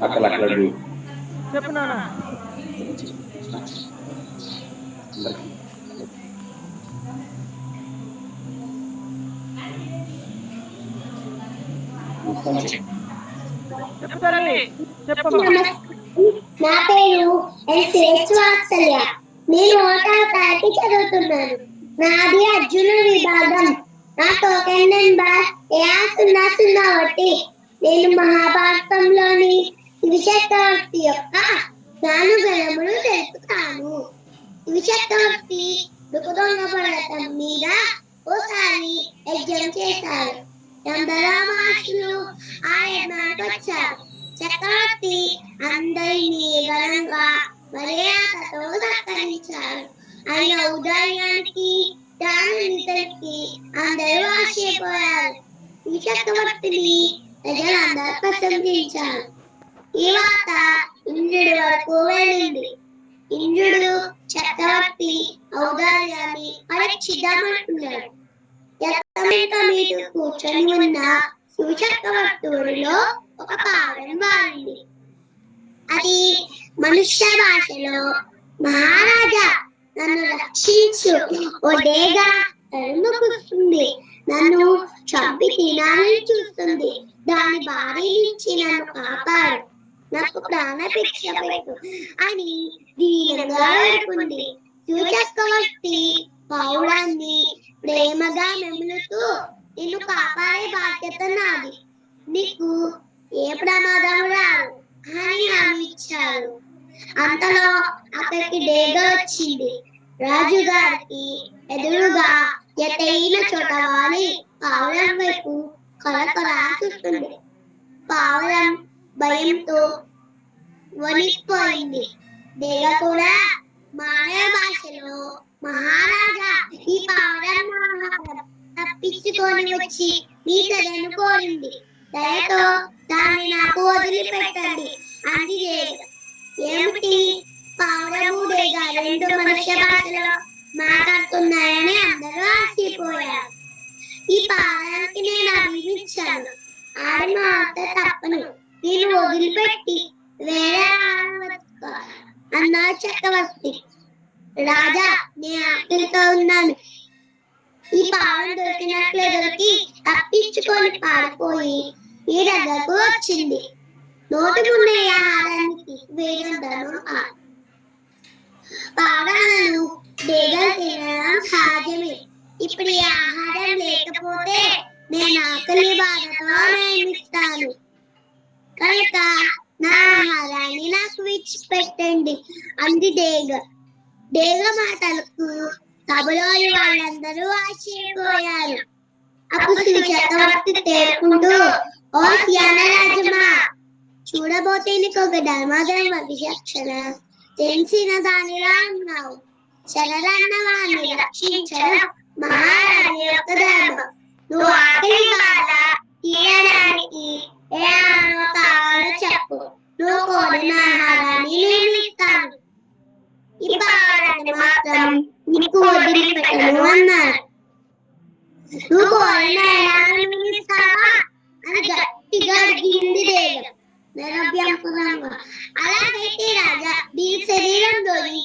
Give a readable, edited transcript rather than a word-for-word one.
అక్కడ అక్కడ చెప్పు నాన్న. చెప్పు తల్లి, చెప్పమ్మా. నా పేరు వాత్సల్య. నేను 1వ తరగతి చదువుతున్నాను. నాది అర్జున విభాగం. నా టోకెన్ నెంబర్ AR001. నేను మహాభారతంలోని శివచక్రవర్తి యొక్క జ్ఞానగణములు తెలుపుతాను. శివచక్రవర్తి దుఃఖదొంగ పర్వతం మీద ఓసారి యజ్ఞం చేశారు. చంద్రరామాసులు ఆ యజ్ఞానికి వచ్చారు. చక్రవర్తి అందరినీ ఘనంగా మర్యాదతో సత్కరించారు. ఆయన ఉదయానికి దానికి అందరూ ఆశ్చర్యపోయారు. ఈ చక్రవర్తిని ప్రజలందరూ ప్రశంసించారు. ఈ వార్త ఇంద్రుడి వరకు వెళ్ళింది. ఇంద్రుడు చక్రవర్తి ఔదార్యాన్ని పరీక్షిద్దామనుకున్నాడు. ఎత్తమైన మీద కూర్చొని ఉన్న శివచక్రవర్తుడిలో ఒక పావురం వారింది. అది మనుష్య భాషలో, మహారాజా నన్ను రక్షించు, ఓ డేగ తరుముకొస్తుంది, నన్ను చంపి తినాలని చూస్తుంది, దాని బారి నుంచి నన్ను కాపాడు, నాకు ప్రాణభిక్ష పెట్టు అని దీనంగా వేడుకుంది. శివచక్రవర్తి పావురాన్ని ప్రేమగా మెములుతూ, నిన్ను కాపాడే బాధ్యత నాది, నీకు ఏ ప్రమాదం రాదు అని హామీ ఇచ్చారు. అంతలో అక్కడికి డేగ వచ్చింది. రాజుగారికి ఎదురుగా ఎత్తైన చోట వాలి పావురం వైపు కలకలా చూస్తుంది. పావురం భయంతో వణికిపోయింది. డేగ కూడా మానవ భాషలో, మహారాజా ఈ పావురం తప్పించుకొని వచ్చి మీ సదను కోరింది, దయతో దాన్ని నాకు వదిలిపెట్టండి అంది డేగ. ఏమిటి, పావురము డేగ రెండు మనుష్య భాషలో మాట్లాడుతున్నాయని అందరూ ఆశ్చర్యపోయారు. ఈ పావురానికి నేను అభివృద్ధించాను, ఆడి మాట తప్పను, నేను వదిలిపెట్టి వేరే అన్నారు చక్రవర్తి. రాజా, నేను ఆకలితో ఉన్నాను. ఈ పావురం దొరికినట్లే దొరికి తప్పించుకొని పారిపోయి ఈ దగ్గరకు వచ్చింది. నోటి ముందే ఆహారానికి వేయడం పావురాలను డేగలు తినడం సహజమే. ఇప్పుడు ఈ ఆహారం లేకపోతే నేను ఆకలి బాధతో నియమిస్తాను, కనుక నా ఆహారాన్ని నాకు విడిచిపెట్టండి అంది డేగ. డేగ మాటలకు సభలోని వాళ్ళందరూ ఆశ్చర్యపోయారు. అప్పుడు చక్రవర్తి తేరుకుంటూ, ఓ జ్ఞానరాజమా, చూడబోతే నీకు ఒక ధర్మధర్మ విచక్షణ తెలిసిన దానిలా ఉన్నావు. శరణన్న వారిని రక్షించడం మహారాణి యొక్క ధర్మం. నువ్వు ఆకలి బాధ తీయడానికి ఏ ఆహారం కావాలో చెప్పు, నువ్వు కోరిన ఆహారాన్ని నేను ఇస్తాను, ఈ పావురాన్ని మాత్రం నీకు వదిలిపెట్టను అన్నారు. నువ్వు కోరిన ఆహారాన్ని ఇస్తావా అని గట్టిగా అడిగింది డేగ నిరభ్యంతరంగా. అలాగైతే రాజా, దీని శరీరంలోని